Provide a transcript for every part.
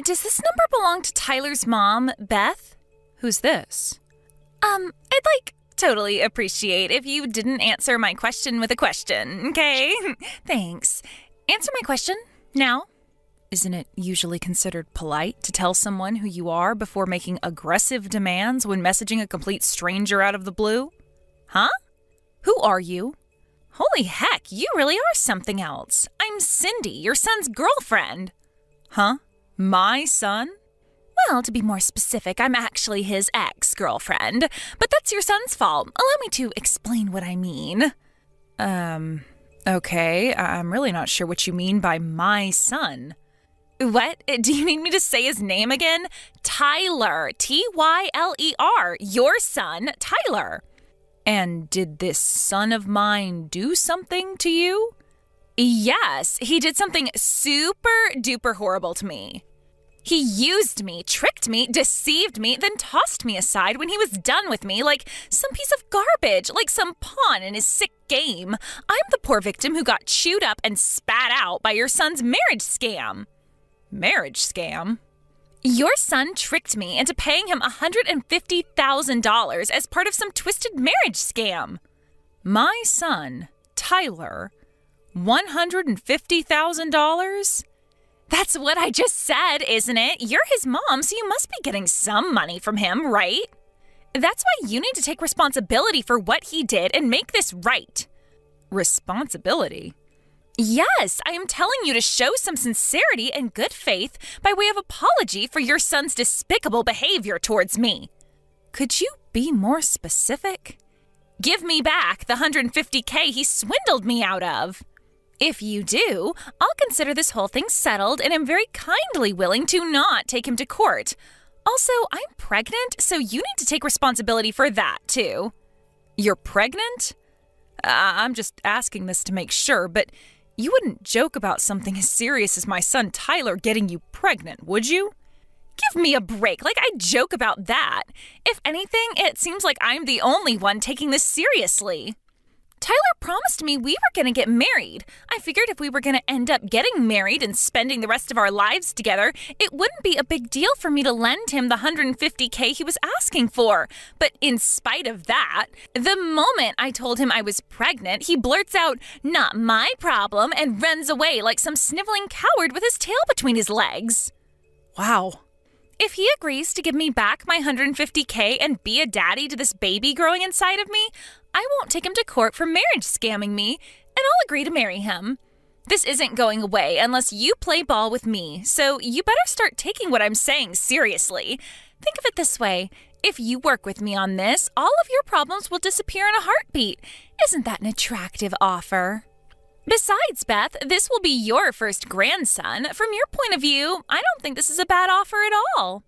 does this number belong to Tyler's mom, Beth? Who's this? I'd totally appreciate if you didn't answer my question with a question, okay? Thanks. Answer my question, now. Isn't it usually considered polite to tell someone who you are before making aggressive demands when messaging a complete stranger out of the blue? Huh? Who are you? Holy heck, you really are something else. I'm Cindy, your son's girlfriend. Huh? My son? Well, to be more specific, I'm actually his ex-girlfriend. But that's your son's fault. Allow me to explain what I mean. Okay. I'm really not sure what you mean by my son. What? Do you need me to say his name again? Tyler. Tyler. Your son, Tyler. And did this son of mine do something to you? Yes, he did something super duper horrible to me. He used me, tricked me, deceived me, then tossed me aside when he was done with me like some piece of garbage, like some pawn in his sick game. I'm the poor victim who got chewed up and spat out by your son's marriage scam. Marriage scam? Your son tricked me into paying him $150,000 as part of some twisted marriage scam. My son, Tyler, $150,000? That's what I just said, isn't it? You're his mom, so you must be getting some money from him, right? That's why you need to take responsibility for what he did and make this right. Responsibility? Yes, I am telling you to show some sincerity and good faith by way of apology for your son's despicable behavior towards me. Could you be more specific? Give me back the $150K he swindled me out of. If you do, I'll consider this whole thing settled and am very kindly willing to not take him to court. Also, I'm pregnant, so you need to take responsibility for that, too. You're pregnant? I'm just asking this to make sure, but you wouldn't joke about something as serious as my son Tyler getting you pregnant, would you? Give me a break, like I joke about that. If anything, it seems like I'm the only one taking this seriously. Tyler promised me we were going to get married. I figured if we were going to end up getting married and spending the rest of our lives together, it wouldn't be a big deal for me to lend him the $150K he was asking for. But in spite of that, the moment I told him I was pregnant, he blurts out, "Not my problem," and runs away like some sniveling coward with his tail between his legs. Wow. If he agrees to give me back my $150K and be a daddy to this baby growing inside of me, I won't take him to court for marriage scamming me, and I'll agree to marry him. This isn't going away unless you play ball with me, so you better start taking what I'm saying seriously. Think of it this way. If you work with me on this, all of your problems will disappear in a heartbeat. Isn't that an attractive offer? Besides, Beth, this will be your first grandson. From your point of view, I don't think this is a bad offer at all.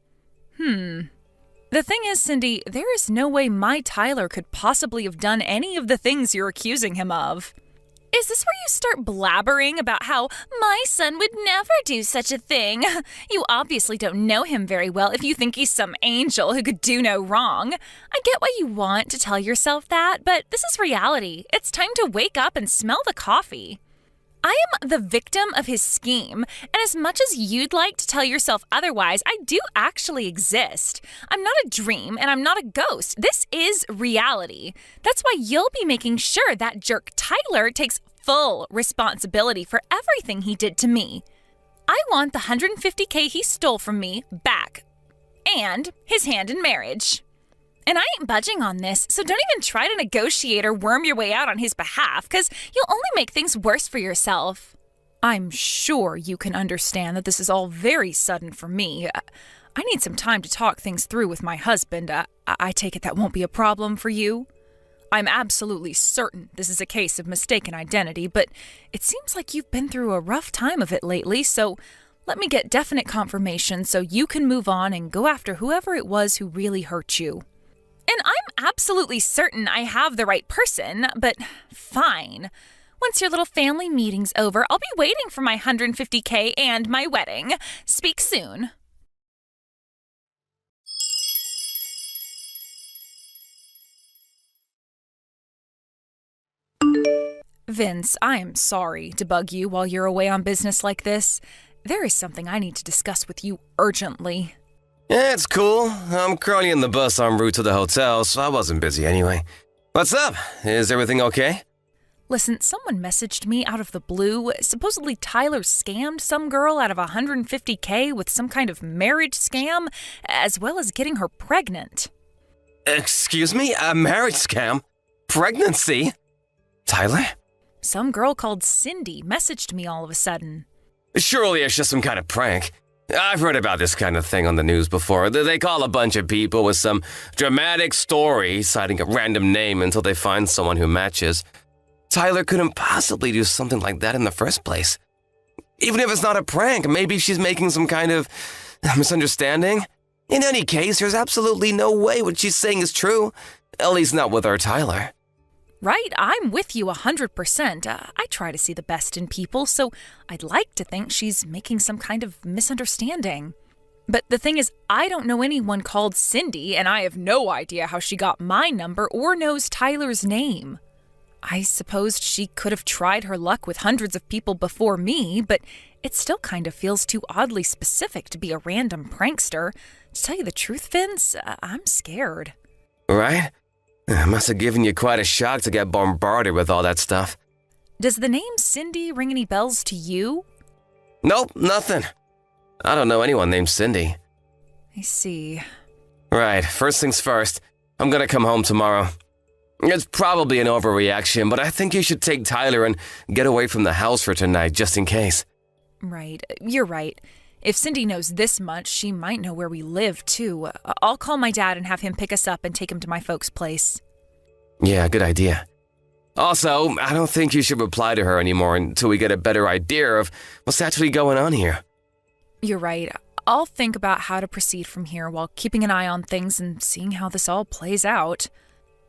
The thing is, Cindy, there is no way my Tyler could possibly have done any of the things you're accusing him of. Is this where you start blabbering about how my son would never do such a thing? You obviously don't know him very well if you think he's some angel who could do no wrong. I get why you want to tell yourself that, but this is reality. It's time to wake up and smell the coffee. I am the victim of his scheme, and as much as you'd like to tell yourself otherwise, I do actually exist. I'm not a dream, and I'm not a ghost. This is reality. That's why you'll be making sure that jerk Tyler takes full responsibility for everything he did to me. I want the $150K he stole from me back, and his hand in marriage. And I ain't budging on this, so don't even try to negotiate or worm your way out on his behalf, because you'll only make things worse for yourself. I'm sure you can understand that this is all very sudden for me. I need some time to talk things through with my husband. I take it that won't be a problem for you? I'm absolutely certain this is a case of mistaken identity, but it seems like you've been through a rough time of it lately, so let me get definite confirmation so you can move on and go after whoever it was who really hurt you. And I'm absolutely certain I have the right person, but fine. Once your little family meeting's over, I'll be waiting for my $150K and my wedding. Speak soon. Vince, I am sorry to bug you while you're away on business like this. There is something I need to discuss with you urgently. Yeah, it's cool. I'm currently in the bus en route to the hotel, so I wasn't busy anyway. What's up? Is everything okay? Listen, someone messaged me out of the blue. Supposedly Tyler scammed some girl out of $150K with some kind of marriage scam, as well as getting her pregnant. Excuse me? A marriage scam? Pregnancy? Tyler? Some girl called Cindy messaged me all of a sudden. Surely it's just some kind of prank. I've heard about this kind of thing on the news before. They call a bunch of people with some dramatic story, citing a random name until they find someone who matches. Tyler couldn't possibly do something like that in the first place. Even if it's not a prank, maybe she's making some kind of misunderstanding. In any case, there's absolutely no way what she's saying is true. At least not with our Tyler. Right, I'm with you 100%. I try to see the best in people, so I'd like to think she's making some kind of misunderstanding. But the thing is, I don't know anyone called Cindy, and I have no idea how she got my number or knows Tyler's name. I supposed she could have tried her luck with hundreds of people before me, but it still kind of feels too oddly specific to be a random prankster. To tell you the truth, Vince, I'm scared. Right? It must have given you quite a shock to get bombarded with all that stuff. Does the name Cindy ring any bells to you? Nope, nothing. I don't know anyone named Cindy. I see. Right, first things first. I'm gonna come home tomorrow. It's probably an overreaction, but I think you should take Tyler and get away from the house for tonight, just in case. Right, you're right. If Cindy knows this much, she might know where we live, too. I'll call my dad and have him pick us up and take him to my folks' place. Yeah, good idea. Also, I don't think you should reply to her anymore until we get a better idea of what's actually going on here. You're right. I'll think about how to proceed from here while keeping an eye on things and seeing how this all plays out.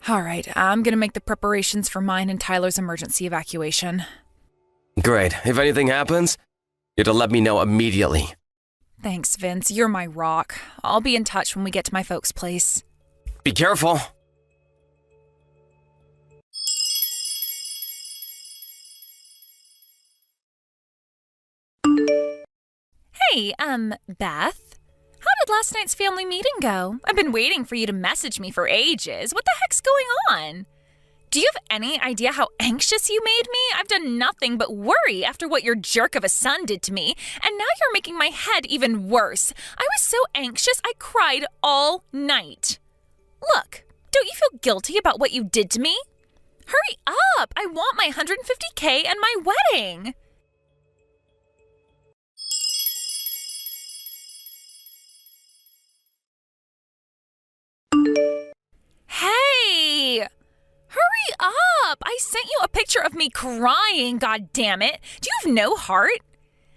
All right, I'm going to make the preparations for mine and Tyler's emergency evacuation. Great. If anything happens, you have to let me know immediately. Thanks, Vince. You're my rock. I'll be in touch when we get to my folks' place. Be careful. Hey, Beth? How did last night's family meeting go? I've been waiting for you to message me for ages. What the heck's going on? Do you have any idea how anxious you made me? I've done nothing but worry after what your jerk of a son did to me, and now you're making my head even worse. I was so anxious I cried all night. Look, don't you feel guilty about what you did to me? Hurry up! I want my $150K and my wedding! Hey! Hurry up! I sent you a picture of me crying, god damn it! Do you have no heart?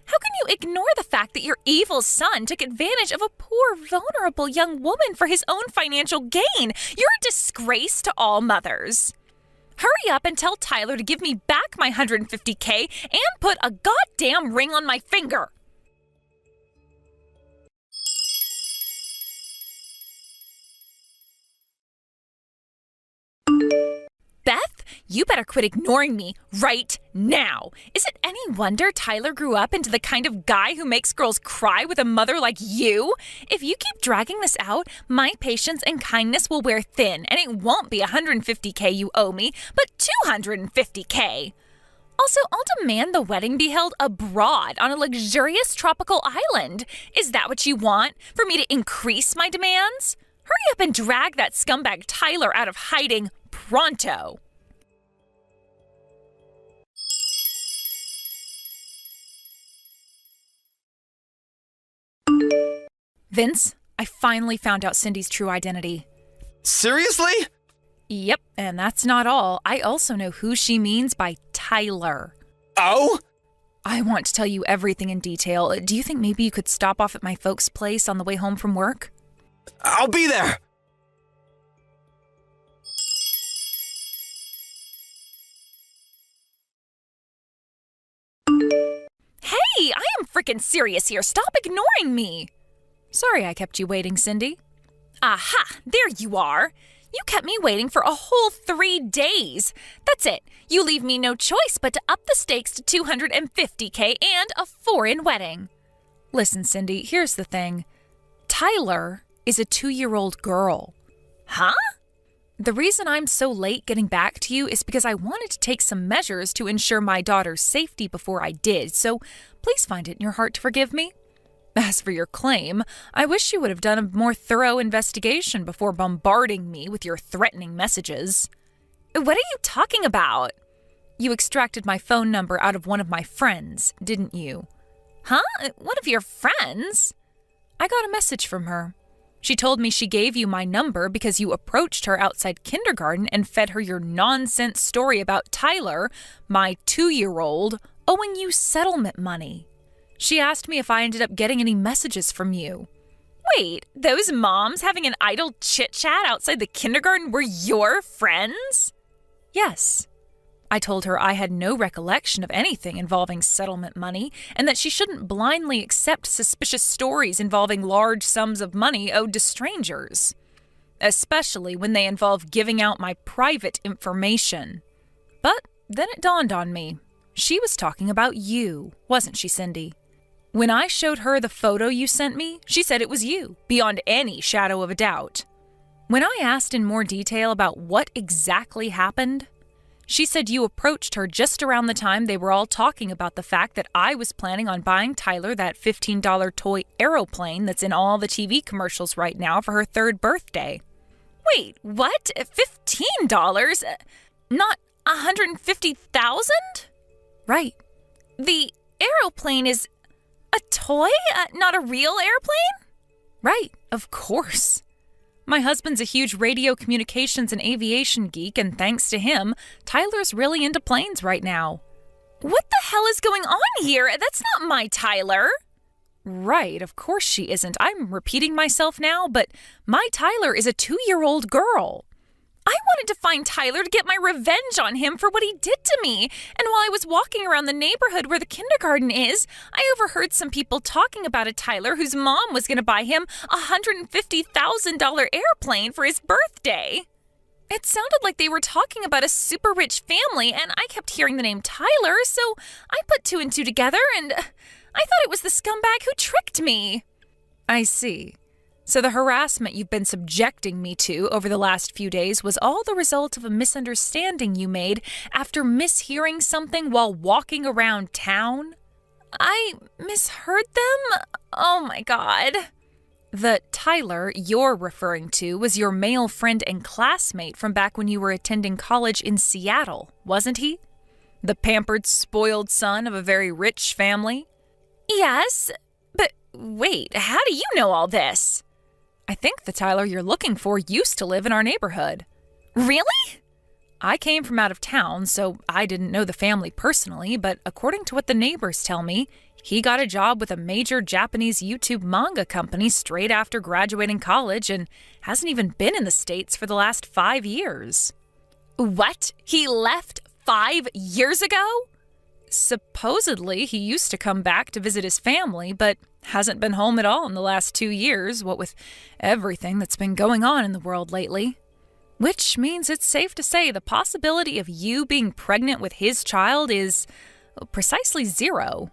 How can you ignore the fact that your evil son took advantage of a poor, vulnerable young woman for his own financial gain? You're a disgrace to all mothers. Hurry up and tell Tyler to give me back my $150K and put a goddamn ring on my finger. Beth, you better quit ignoring me right now. Is it any wonder Tyler grew up into the kind of guy who makes girls cry with a mother like you? If you keep dragging this out, my patience and kindness will wear thin, and it won't be $150K you owe me, but $250K. Also, I'll demand the wedding be held abroad on a luxurious tropical island. Is that what you want? For me to increase my demands? Hurry up and drag that scumbag Tyler out of hiding pronto. Vince, I finally found out Cindy's true identity. Seriously? Yep, and that's not all. I also know who she means by Tyler. Oh? I want to tell you everything in detail. Do you think maybe you could stop off at my folks' place on the way home from work? I'll be there! Hey, I am freaking serious here. Stop ignoring me. Sorry I kept you waiting, Cindy. Aha, there you are. You kept me waiting for a whole 3 days. That's it. You leave me no choice but to up the stakes to $250K and a foreign wedding. Listen, Cindy, here's the thing. Tyler is a 2-year-old girl. Huh? The reason I'm so late getting back to you is because I wanted to take some measures to ensure my daughter's safety before I did, so please find it in your heart to forgive me. As for your claim, I wish you would have done a more thorough investigation before bombarding me with your threatening messages. What are you talking about? You extracted my phone number out of one of my friends, didn't you? Huh? One of your friends? I got a message from her. She told me she gave you my number because you approached her outside kindergarten and fed her your nonsense story about Tyler, my 2-year-old, owing you settlement money. She asked me if I ended up getting any messages from you. Wait, those moms having an idle chit-chat outside the kindergarten were your friends? Yes. I told her I had no recollection of anything involving settlement money and that she shouldn't blindly accept suspicious stories involving large sums of money owed to strangers, especially when they involve giving out my private information. But then it dawned on me. She was talking about you, wasn't she, Cindy? When I showed her the photo you sent me, she said it was you, beyond any shadow of a doubt. When I asked in more detail about what exactly happened, she said you approached her just around the time they were all talking about the fact that I was planning on buying Tyler that $15 toy aeroplane that's in all the TV commercials right now for her 3rd birthday. Wait, what? $15? Not $150,000? Right. The aeroplane is a toy? Not a real airplane? Right, of course. My husband's a huge radio communications and aviation geek, and thanks to him, Tyler's really into planes right now. What the hell is going on here? That's not my Tyler. Right, of course she isn't. I'm repeating myself now, but my Tyler is a 2-year-old girl. I wanted to find Tyler to get my revenge on him for what he did to me. And while I was walking around the neighborhood where the kindergarten is, I overheard some people talking about a Tyler whose mom was going to buy him a $150,000 airplane for his birthday. It sounded like they were talking about a super rich family, and I kept hearing the name Tyler, so I put 2 and 2 together, and I thought it was the scumbag who tricked me. I see. So the harassment you've been subjecting me to over the last few days was all the result of a misunderstanding you made after mishearing something while walking around town? I misheard them? Oh my God. The Tyler you're referring to was your male friend and classmate from back when you were attending college in Seattle, wasn't he? The pampered, spoiled son of a very rich family? Yes, but wait, how do you know all this? I think the Tyler you're looking for used to live in our neighborhood. Really? I came from out of town, so I didn't know the family personally, but according to what the neighbors tell me, he got a job with a major Japanese YouTube manga company straight after graduating college and hasn't even been in the States for the last 5 years. What? He left 5 years ago? Supposedly, he used to come back to visit his family, but hasn't been home at all in the last 2 years, what with everything that's been going on in the world lately. Which means it's safe to say the possibility of you being pregnant with his child is precisely 0.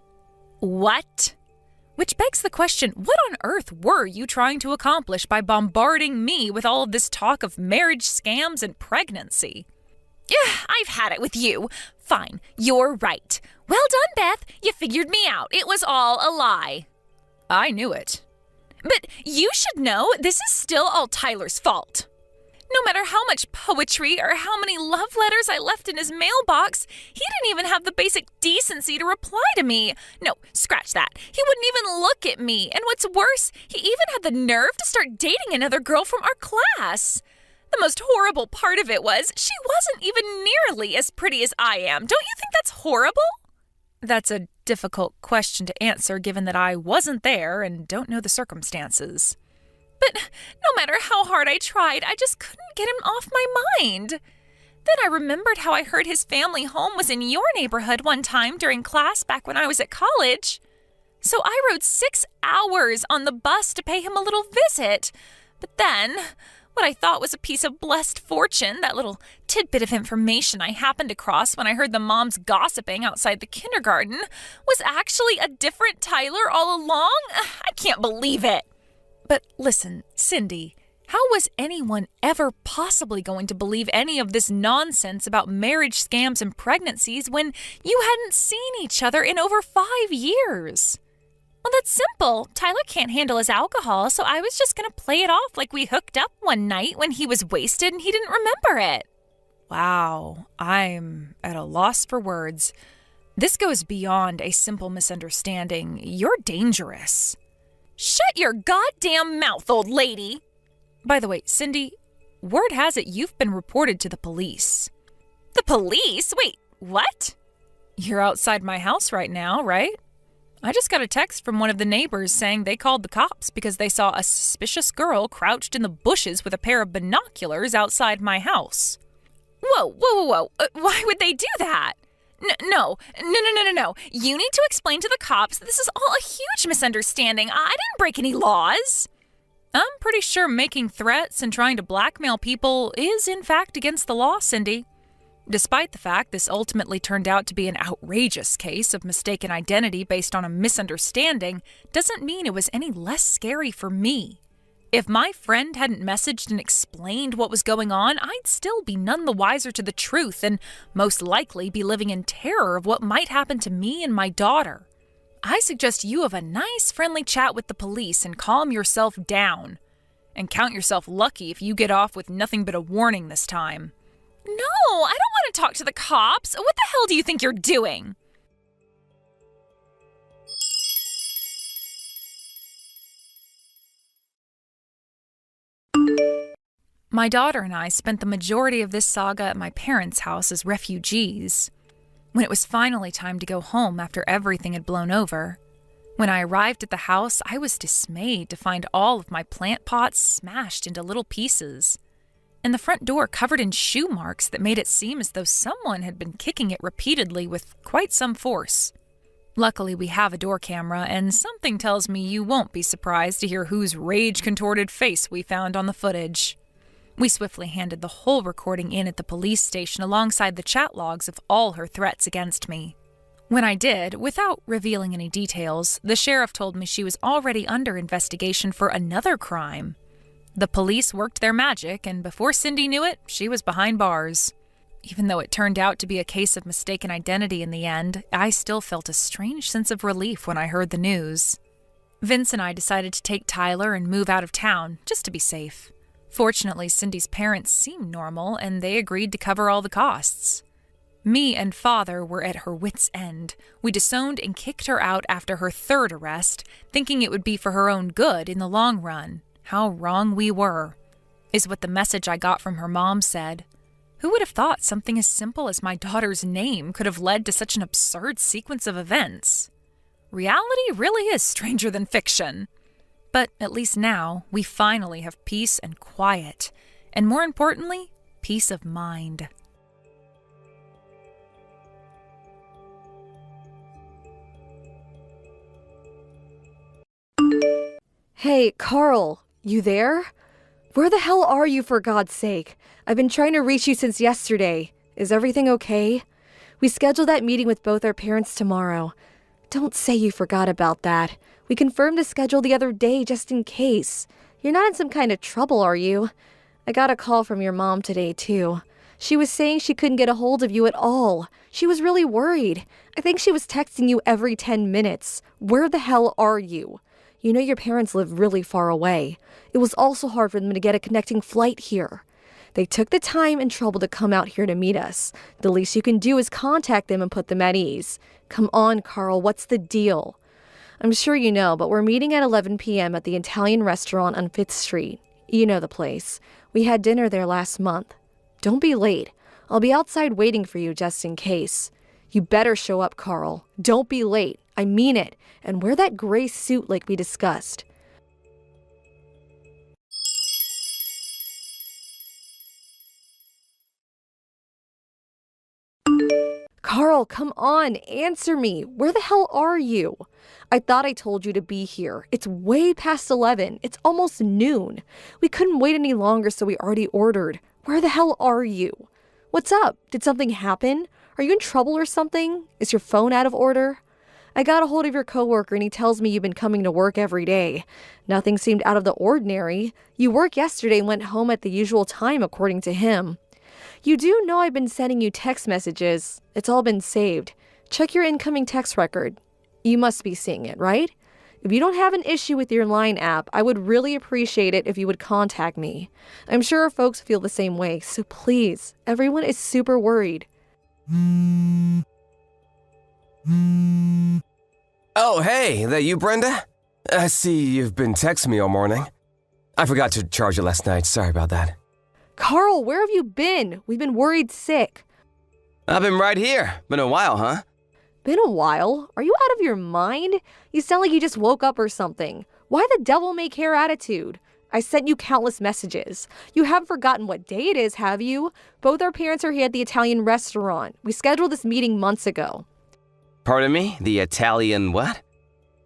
What? Which begs the question, what on earth were you trying to accomplish by bombarding me with all of this talk of marriage scams and pregnancy? I've had it with you. Fine, you're right. Well done, Beth. You figured me out. It was all a lie. I knew it. But you should know this is still all Tyler's fault. No matter how much poetry or how many love letters I left in his mailbox, he didn't even have the basic decency to reply to me. No, scratch that. He wouldn't even look at me. And what's worse, he even had the nerve to start dating another girl from our class. The most horrible part of it was she wasn't even nearly as pretty as I am. Don't you think that's horrible? That's a difficult question to answer given that I wasn't there and don't know the circumstances. But no matter how hard I tried, I just couldn't get him off my mind. Then I remembered how I heard his family home was in your neighborhood one time during class back when I was at college. So I rode 6 hours on the bus to pay him a little visit. But then, What I thought was a piece of blessed fortune, that little tidbit of information I happened across when I heard the moms gossiping outside the kindergarten, was actually a different Tyler all along? I can't believe it. But listen, Cindy, how was anyone ever possibly going to believe any of this nonsense about marriage scams and pregnancies when you hadn't seen each other in over 5 years? Well, that's simple. Tyler can't handle his alcohol, so I was just going to play it off like we hooked up one night when he was wasted and he didn't remember it. Wow, I'm at a loss for words. This goes beyond a simple misunderstanding. You're dangerous. Shut your goddamn mouth, old lady. By the way, Cindy, word has it you've been reported to the police. The police? Wait, what? You're outside my house right now, right? I just got a text from one of the neighbors saying they called the cops because they saw a suspicious girl crouched in the bushes with a pair of binoculars outside my house. Whoa. Why would they do that? No. You need to explain to the cops that this is all a huge misunderstanding. I didn't break any laws. I'm pretty sure making threats and trying to blackmail people is in fact against the law, Cindy. Despite the fact this ultimately turned out to be an outrageous case of mistaken identity based on a misunderstanding, doesn't mean it was any less scary for me. If my friend hadn't messaged and explained what was going on, I'd still be none the wiser to the truth and most likely be living in terror of what might happen to me and my daughter. I suggest you have a nice friendly chat with the police and calm yourself down. And count yourself lucky if you get off with nothing but a warning this time. No, I don't want to talk to the cops. What the hell do you think you're doing? My daughter and I spent the majority of this saga at my parents' house as refugees. When it was finally time to go home after everything had blown over, when I arrived at the house, I was dismayed to find all of my plant pots smashed into little pieces, and the front door covered in shoe marks that made it seem as though someone had been kicking it repeatedly with quite some force. Luckily, we have a door camera, and something tells me you won't be surprised to hear whose rage-contorted face we found on the footage. We swiftly handed the whole recording in at the police station alongside the chat logs of all her threats against me. When I did, without revealing any details, the sheriff told me she was already under investigation for another crime. The police worked their magic, and before Cindy knew it, she was behind bars. Even though it turned out to be a case of mistaken identity in the end, I still felt a strange sense of relief when I heard the news. Vince and I decided to take Tyler and move out of town, just to be safe. Fortunately, Cindy's parents seemed normal, and they agreed to cover all the costs. Me and Father were at her wits' end. We disowned and kicked her out after her third arrest, thinking it would be for her own good in the long run. How wrong we were, is what the message I got from her mom said. Who would have thought something as simple as my daughter's name could have led to such an absurd sequence of events? Reality really is stranger than fiction. But at least now, we finally have peace and quiet, and more importantly, peace of mind. Hey, Carl, you there? Where the hell are you, for God's sake? I've been trying to reach you since yesterday. Is everything okay? We scheduled that meeting with both our parents tomorrow. Don't say you forgot about that. We confirmed the schedule the other day just in case. You're not in some kind of trouble, are you? I got a call from your mom today, too. She was saying she couldn't get a hold of you at all. She was really worried. I think she was texting you every 10 minutes. Where the hell are you? You know your parents live really far away. It was also hard for them to get a connecting flight here. They took the time and trouble to come out here to meet us. The least you can do is contact them and put them at ease. Come on, Carl, what's the deal? I'm sure you know, but we're meeting at 11 p.m. at the Italian restaurant on 5th Street. You know the place. We had dinner there last month. Don't be late. I'll be outside waiting for you just in case. You better show up, Carl. Don't be late. I mean it. And wear that gray suit like we discussed. Carl, come on, answer me. Where the hell are you? I thought I told you to be here. It's way past 11. It's almost noon. We couldn't wait any longer, so we already ordered. Where the hell are you? What's up? Did something happen? Are you in trouble or something? Is your phone out of order? I got a hold of your coworker and he tells me you've been coming to work every day. Nothing seemed out of the ordinary. You worked yesterday and went home at the usual time, according to him. You do know I've been sending you text messages. It's all been saved. Check your incoming text record. You must be seeing it, right? If you don't have an issue with your Line app, I would really appreciate it if you would contact me. I'm sure folks feel the same way, so please, everyone is super worried. Oh, hey, that you, Brenda? I see you've been texting me all morning. I forgot to charge you last night. Sorry about that. Carl, where have you been? We've been worried sick. I've been right here. Been a while, huh? Been a while? Are you out of your mind? You sound like you just woke up or something. Why the devil may care attitude? I sent you countless messages. You haven't forgotten what day it is, have you? Both our parents are here at the Italian restaurant. We scheduled this meeting months ago. Pardon me? The Italian what?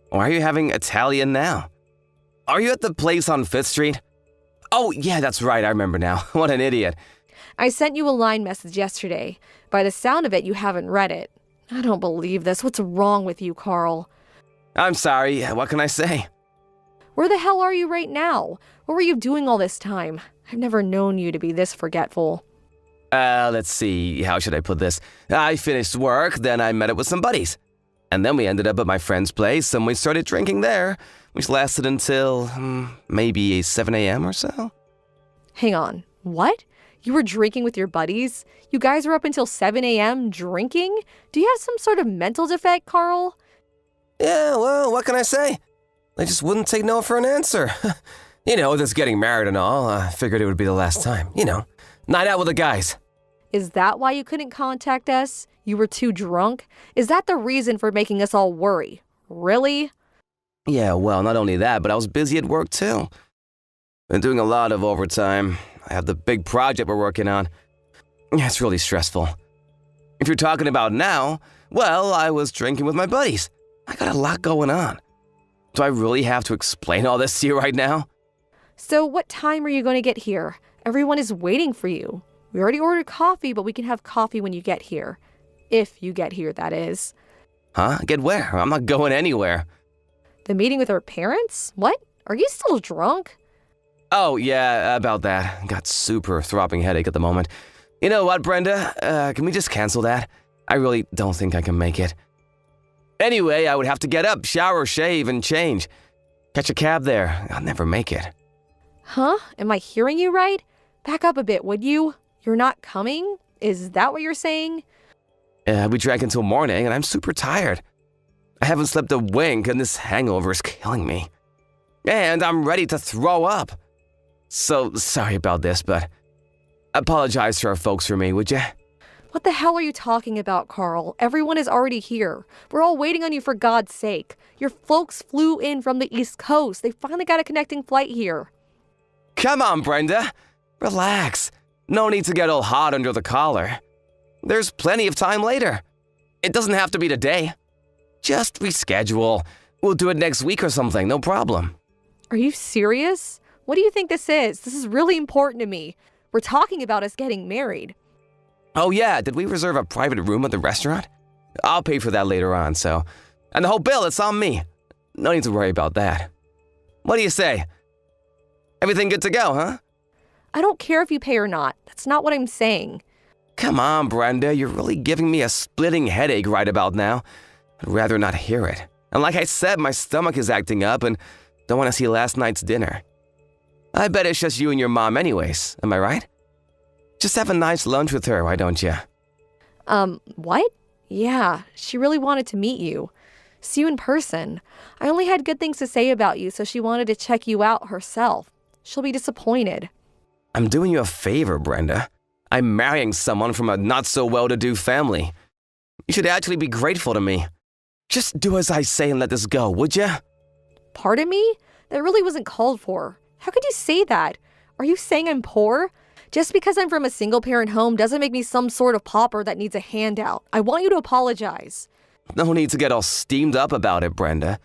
Why are you having Italian now? Are you at the place on 5th Street? Oh, yeah, that's right. I remember now. What an idiot. I sent you a Line message yesterday. By the sound of it, you haven't read it. I don't believe this. What's wrong with you, Carl? I'm sorry. What can I say? Where the hell are you right now? What were you doing all this time? I've never known you to be this forgetful. Let's see. How should I put this? I finished work, then I met up with some buddies. And then we ended up at my friend's place and we started drinking there, which lasted until maybe 7 a.m. or so. Hang on. What? You were drinking with your buddies? You guys were up until 7 a.m. drinking? Do you have some sort of mental defect, Carl? Yeah, well, what can I say? They just wouldn't take no for an answer. You know, this getting married and all, I figured it would be the last time. You know, night out with the guys. Is that why you couldn't contact us? You were too drunk? Is that the reason for making us all worry? Really? Yeah, well, not only that, but I was busy at work too. Been doing a lot of overtime. I have the big project we're working on. Yeah, it's really stressful. If you're talking about now, well, I was drinking with my buddies. I got a lot going on. Do I really have to explain all this to you right now? So what time are you going to get here? Everyone is waiting for you. We already ordered coffee, but we can have coffee when you get here. If you get here, that is. Huh? Get where? I'm not going anywhere. The meeting with our parents? What? Are you still drunk? Oh, yeah, about that. Got super throbbing headache at the moment. You know what, Brenda? Can we just cancel that? I really don't think I can make it. Anyway, I would have to get up, shower, shave, and change. Catch a cab there. I'll never make it. Huh? Am I hearing you right? Back up a bit, would you? You're not coming? Is that what you're saying? We drank until morning, and I'm super tired. I haven't slept a wink, and this hangover is killing me. And I'm ready to throw up. So, sorry about this, but apologize to our folks for me, would you? What the hell are you talking about, Carl? Everyone is already here. We're all waiting on you for God's sake. Your folks flew in from the East Coast. They finally got a connecting flight here. Come on, Brenda. Relax. No need to get all hot under the collar. There's plenty of time later. It doesn't have to be today. Just reschedule. We'll do it next week or something, no problem. Are you serious? What do you think this is? This is really important to me. We're talking about us getting married. Oh yeah, did we reserve a private room at the restaurant? I'll pay for that later on, so. And the whole bill, it's on me. No need to worry about that. What do you say? Everything good to go, huh? I don't care if you pay or not. That's not what I'm saying. Come on, Brenda, you're really giving me a splitting headache right about now. I'd rather not hear it. And like I said, my stomach is acting up and don't want to see last night's dinner. I bet it's just you and your mom anyways, am I right? Just have a nice lunch with her, why don't you? What? Yeah, she really wanted to meet you. See you in person. I only had good things to say about you, so she wanted to check you out herself. She'll be disappointed. I'm doing you a favor, Brenda. I'm marrying someone from a not-so-well-to-do family. You should actually be grateful to me. Just do as I say and let this go, would you? Pardon me? That really wasn't called for. How could you say that? Are you saying I'm poor? Just because I'm from a single-parent home doesn't make me some sort of pauper that needs a handout. I want you to apologize. No need to get all steamed up about it, Brenda.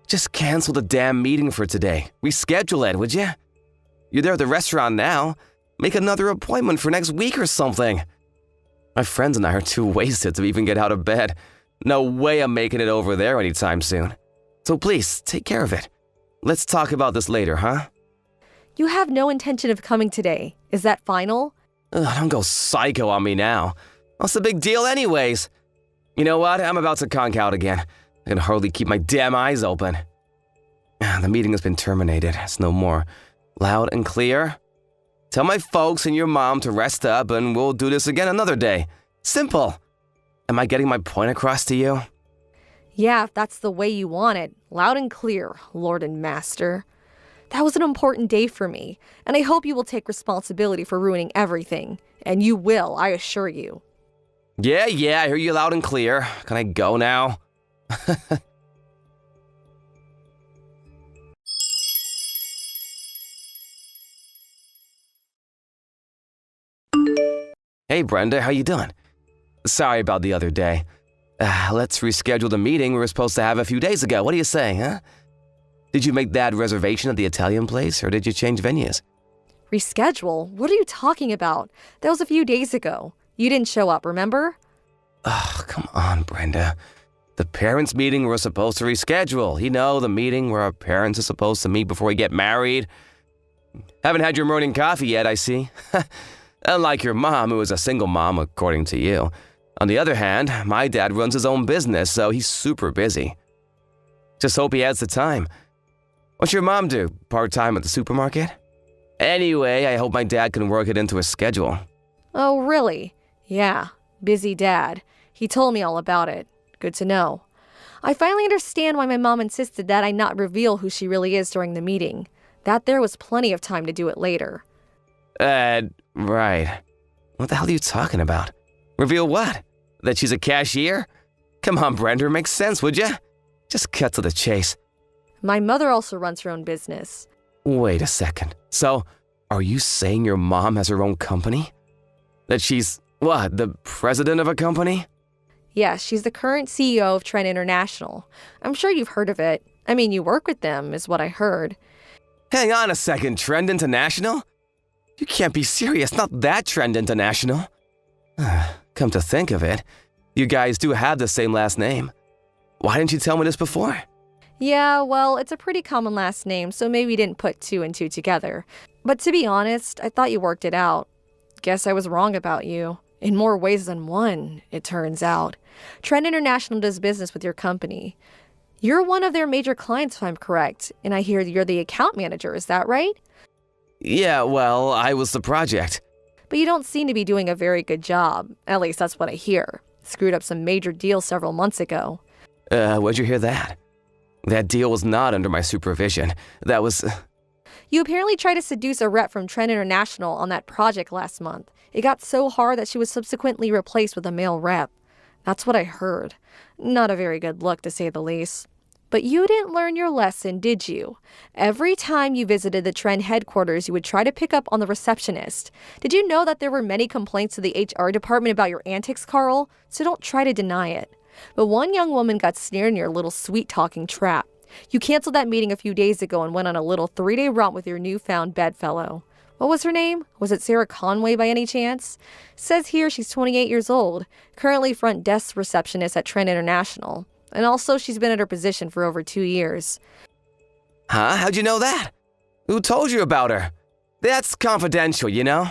Just cancel the damn meeting for today. Reschedule it, would you? You're there at the restaurant now. Make another appointment for next week or something. My friends and I are too wasted to even get out of bed. No way I'm making it over there anytime soon. So please, take care of it. Let's talk about this later, huh? You have no intention of coming today. Is that final? Don't go psycho on me now. What's the big deal anyways? You know what? I'm about to conk out again. I can hardly keep my damn eyes open. The meeting has been terminated. It's no more. Loud and clear? Tell my folks and your mom to rest up and we'll do this again another day. Simple. Am I getting my point across to you? Yeah, if that's the way you want it. Loud and clear, Lord and Master. That was an important day for me, and I hope you will take responsibility for ruining everything. And you will, I assure you. Yeah, I hear you loud and clear. Can I go now? Hey, Brenda, how you doing? Sorry about the other day. Let's reschedule the meeting we were supposed to have a few days ago. What do you say, huh? Did you make that reservation at the Italian place, or did you change venues? Reschedule? What are you talking about? That was a few days ago. You didn't show up, remember? Oh, come on, Brenda. The parents' meeting we're supposed to reschedule. You know, the meeting where our parents are supposed to meet before we get married. Haven't had your morning coffee yet, I see. Unlike your mom, who is a single mom, according to you. On the other hand, my dad runs his own business, so he's super busy. Just hope he has the time. What's your mom do? Part-time at the supermarket? Anyway, I hope my dad can work it into his schedule. Oh, really? Yeah, busy dad. He told me all about it. Good to know. I finally understand why my mom insisted that I not reveal who she really is during the meeting. That there was plenty of time to do it later. Right. What the hell are you talking about? Reveal what? That she's a cashier? Come on, Brenda, makes sense, would ya? Just cut to the chase. My mother also runs her own business. Wait a second. So, are you saying your mom has her own company? That she's, what, the president of a company? Yes, she's the current CEO of Trend International. I'm sure you've heard of it. I mean, you work with them, is what I heard. Hang on a second, Trend International? You can't be serious, not that Trend International. Come to think of it, you guys do have the same last name. Why didn't you tell me this before? Yeah, well, it's a pretty common last name, so maybe you didn't put two and two together. But to be honest, I thought you worked it out. Guess I was wrong about you. In more ways than one, it turns out. Trend International does business with your company. You're one of their major clients, if I'm correct, and I hear you're the account manager, is that right? Yeah, well, I was the project. But you don't seem to be doing a very good job. At least that's what I hear. Screwed up some major deals several months ago. Where'd you hear that? That deal was not under my supervision. That was... You apparently tried to seduce a rep from Trend International on that project last month. It got so hard that she was subsequently replaced with a male rep. That's what I heard. Not a very good look, to say the least. But you didn't learn your lesson, did you? Every time you visited the Trend headquarters, you would try to pick up on the receptionist. Did you know that there were many complaints to the HR department about your antics, Carl? So don't try to deny it. But one young woman got snared in your little sweet-talking trap. You canceled that meeting a few days ago and went on a little 3-day romp with your newfound bedfellow. What was her name? Was it Sarah Conway by any chance? Says here she's 28 years old, currently front desk receptionist at Trend International. And also she's been at her position for over 2 years. Huh? How'd you know that? Who told you about her? That's confidential, you know?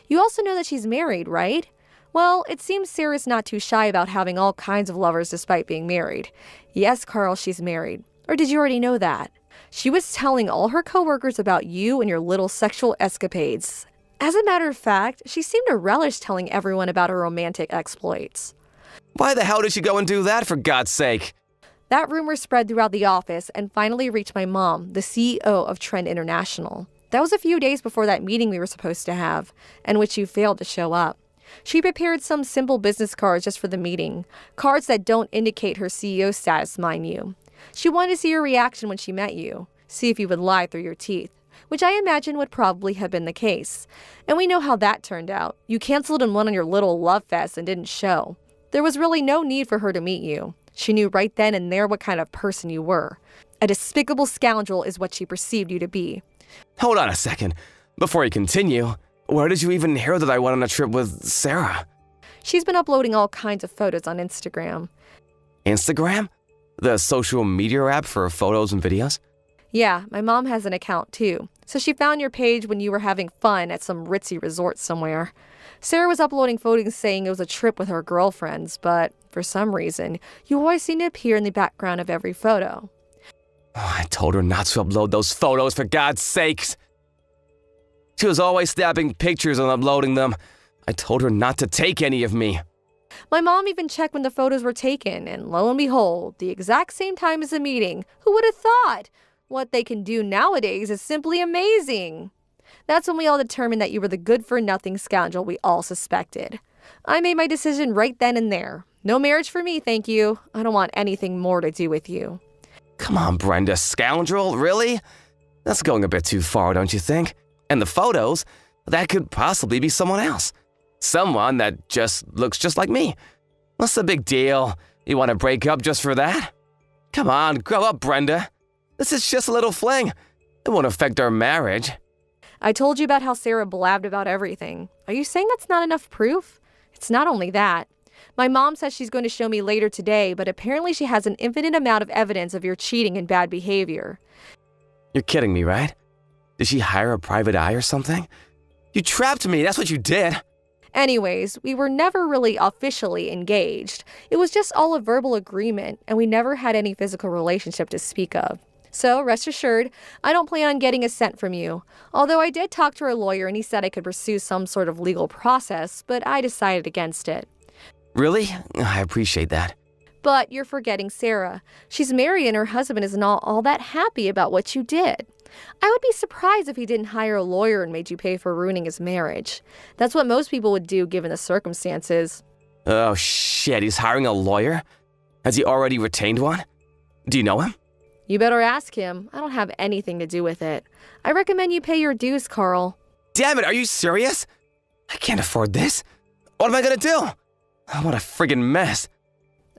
You also know that she's married, right? Well, it seems Sarah's not too shy about having all kinds of lovers despite being married. Yes, Carl, she's married. Or did you already know that? She was telling all her coworkers about you and your little sexual escapades. As a matter of fact, she seemed to relish telling everyone about her romantic exploits. Why the hell did she go and do that, for God's sake? That rumor spread throughout the office and finally reached my mom, the CEO of Trend International. That was a few days before that meeting we were supposed to have, and which you failed to show up. She prepared some simple business cards just for the meeting, cards that don't indicate her CEO status, mind you. She wanted to see your reaction when she met you, see if you would lie through your teeth. which I imagine would probably have been the case. And we know how that turned out. You canceled and went on your little love fest and didn't show. There was really no need for her to meet you. She knew right then and there what kind of person you were. A despicable scoundrel is what she perceived you to be. Hold on a second. Before you continue, where did you even hear that I went on a trip with Sarah? She's been uploading all kinds of photos on Instagram. Instagram? The social media app for photos and videos? Yeah, my mom has an account too. So she found your page when you were having fun at some ritzy resort somewhere. Sarah was uploading photos saying it was a trip with her girlfriends, but for some reason, you always seem to appear in the background of every photo. Oh, I told her not to upload those photos, for God's sakes. She was always snapping pictures and uploading them. I told her not to take any of me. My mom even checked when the photos were taken, and lo and behold, the exact same time as the meeting. Who would have thought? What they can do nowadays is simply amazing. That's when we all determined that you were the good-for-nothing scoundrel we all suspected. I made my decision right then and there. No marriage for me, thank you. I don't want anything more to do with you. Come on, Brenda, scoundrel, really? That's going a bit too far, don't you think? And the photos, that could possibly be someone else. Someone that just looks just like me. What's the big deal? You want to break up just for that? Come on, grow up, Brenda. This is just a little fling. It won't affect our marriage. I told you about how Sarah blabbed about everything. Are you saying that's not enough proof? It's not only that. My mom says she's going to show me later today, but apparently she has an infinite amount of evidence of your cheating and bad behavior. You're kidding me, right? Did she hire a private eye or something? You trapped me, that's what you did. Anyways, we were never really officially engaged. It was just all a verbal agreement, and we never had any physical relationship to speak of. So, rest assured, I don't plan on getting a cent from you. Although I did talk to our lawyer and he said I could pursue some sort of legal process, but I decided against it. Really? I appreciate that. But you're forgetting Sarah. She's married and her husband is not all that happy about what you did. I would be surprised if he didn't hire a lawyer and made you pay for ruining his marriage. That's what most people would do given the circumstances. Oh shit, he's hiring a lawyer? Has he already retained one? Do you know him? You better ask him. I don't have anything to do with it. I recommend you pay your dues, Carl. Damn it, are you serious? I can't afford this. What am I gonna do? Oh, what a friggin' mess.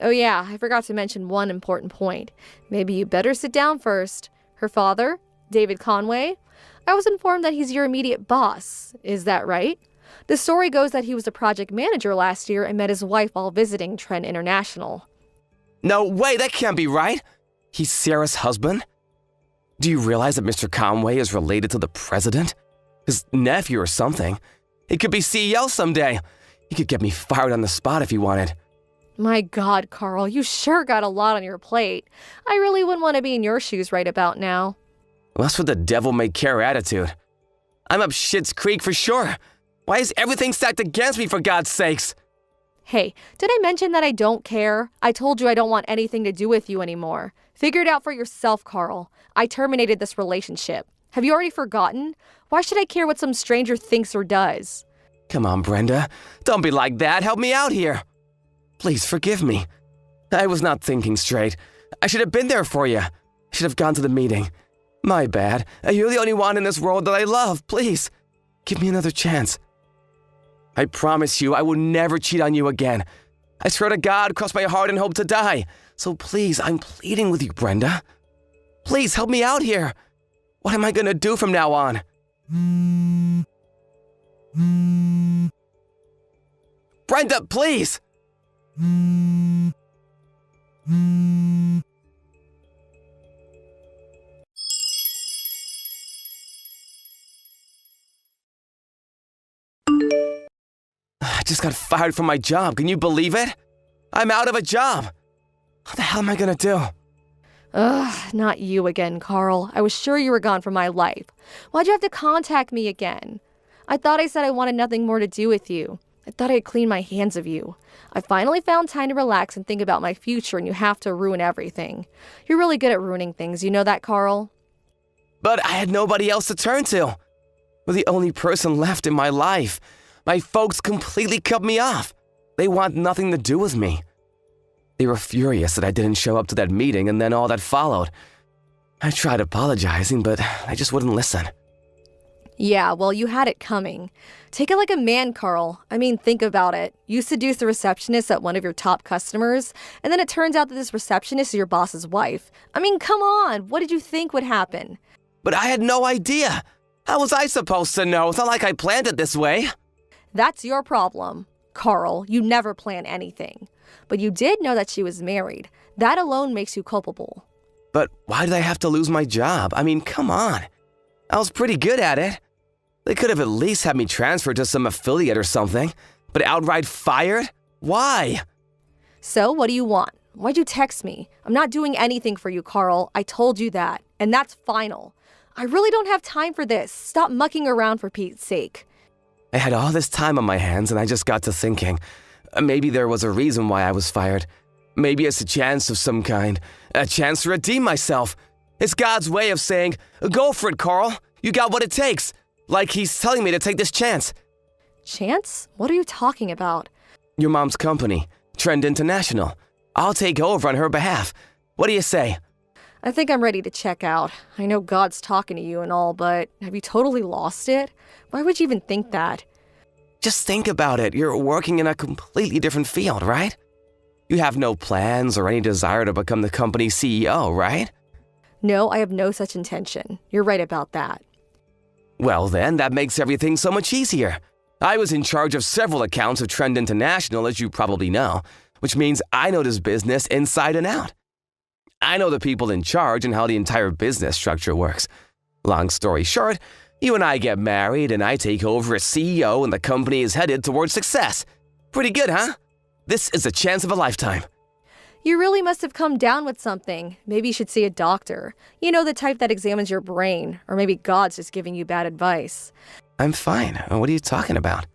Oh yeah, I forgot to mention one important point. Maybe you better sit down first. Her father, David Conway? I was informed that he's your immediate boss. Is that right? The story goes that he was a project manager last year and met his wife while visiting Trent International. No way, that can't be right. He's Sarah's husband? Do you realize that Mr. Conway is related to the president? His nephew or something? He could be CEO someday. He could get me fired on the spot if he wanted. My God, Carl, you sure got a lot on your plate. I really wouldn't want to be in your shoes right about now. Well, that's what the devil-may-care attitude. I'm up shit's creek for sure. Why is everything stacked against me, for God's sakes? Hey, did I mention that I don't care? I told you I don't want anything to do with you anymore. Figure it out for yourself, Carl. I terminated this relationship. Have you already forgotten? Why should I care what some stranger thinks or does? Come on, Brenda. Don't be like that. Help me out here. Please forgive me. I was not thinking straight. I should have been there for you. I should have gone to the meeting. My bad. You're the only one in this world that I love. Please, give me another chance. I promise you I will never cheat on you again. I swear to God, cross my heart and hope to die. So please, I'm pleading with you, Brenda. Please help me out here. What am I gonna do from now on? Brenda, please! I just got fired from my job. Can you believe it? I'm out of a job. What the hell am I gonna do? Ugh, not you again, Carl. I was sure you were gone from my life. Why'd you have to contact me again? I thought I said I wanted nothing more to do with you. I thought I'd clean my hands of you. I finally found time to relax and think about my future, and you have to ruin everything. You're really good at ruining things, you know that, Carl? But I had nobody else to turn to. You're the only person left in my life. My folks completely cut me off. They want nothing to do with me. They were furious that I didn't show up to that meeting and then all that followed. I tried apologizing, but they just wouldn't listen. Yeah, well, you had it coming. Take it like a man, Carl. I mean, think about it. You seduce the receptionist at one of your top customers, and then it turns out that this receptionist is your boss's wife. I mean, come on. What did you think would happen? But I had no idea. How was I supposed to know? It's not like I planned it this way. That's your problem. Carl, you never plan anything. But you did know that she was married. That alone makes you culpable. But why did I have to lose my job? I mean, come on. I was pretty good at it. They could have at least had me transferred to some affiliate or something. But outright fired? Why? So, what do you want? Why'd you text me? I'm not doing anything for you, Carl. I told you that. And that's final. I really don't have time for this. Stop mucking around for Pete's sake. I had all this time on my hands and I just got to thinking. Maybe there was a reason why I was fired. Maybe it's a chance of some kind. A chance to redeem myself. It's God's way of saying, go for it, Carl. You got what it takes. Like he's telling me to take this chance. Chance? What are you talking about? Your mom's company, Trend International. I'll take over on her behalf. What do you say? I think I'm ready to check out. I know God's talking to you and all, but have you totally lost it? Why would you even think that? Just think about it. You're working in a completely different field, right? You have no plans or any desire to become the company's CEO, right? No, I have no such intention. You're right about that. Well then, that makes everything so much easier. I was in charge of several accounts of Trend International, as you probably know, which means I know this business inside and out. I know the people in charge and how the entire business structure works. Long story short, you and I get married and I take over as CEO and the company is headed towards success. Pretty good, huh? This is a chance of a lifetime. You really must have come down with something. Maybe you should see a doctor. You know, the type that examines your brain. Or maybe God's just giving you bad advice. I'm fine. What are you talking about?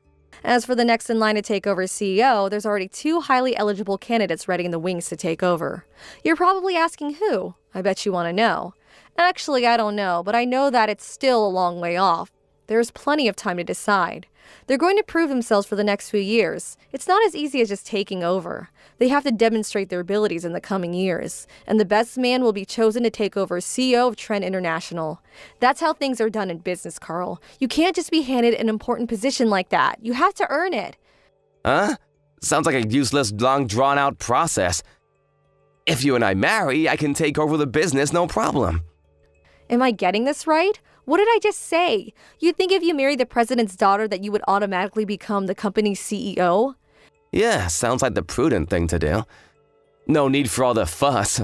As for the next in line to take over as CEO, there's already 2 highly eligible candidates ready in the wings to take over. You're probably asking who? I bet you want to know. Actually, I don't know, but I know that it's still a long way off. There's plenty of time to decide. They're going to prove themselves for the next few years. It's not as easy as just taking over. They have to demonstrate their abilities in the coming years, and the best man will be chosen to take over as CEO of Trend International. That's how things are done in business, Carl. You can't just be handed an important position like that. You have to earn it. Huh? Sounds like a useless, long, drawn-out process. If you and I marry, I can take over the business, no problem. Am I getting this right? What did I just say? You'd think if you married the president's daughter that you would automatically become the company's CEO? Yeah, sounds like the prudent thing to do. No need for all the fuss.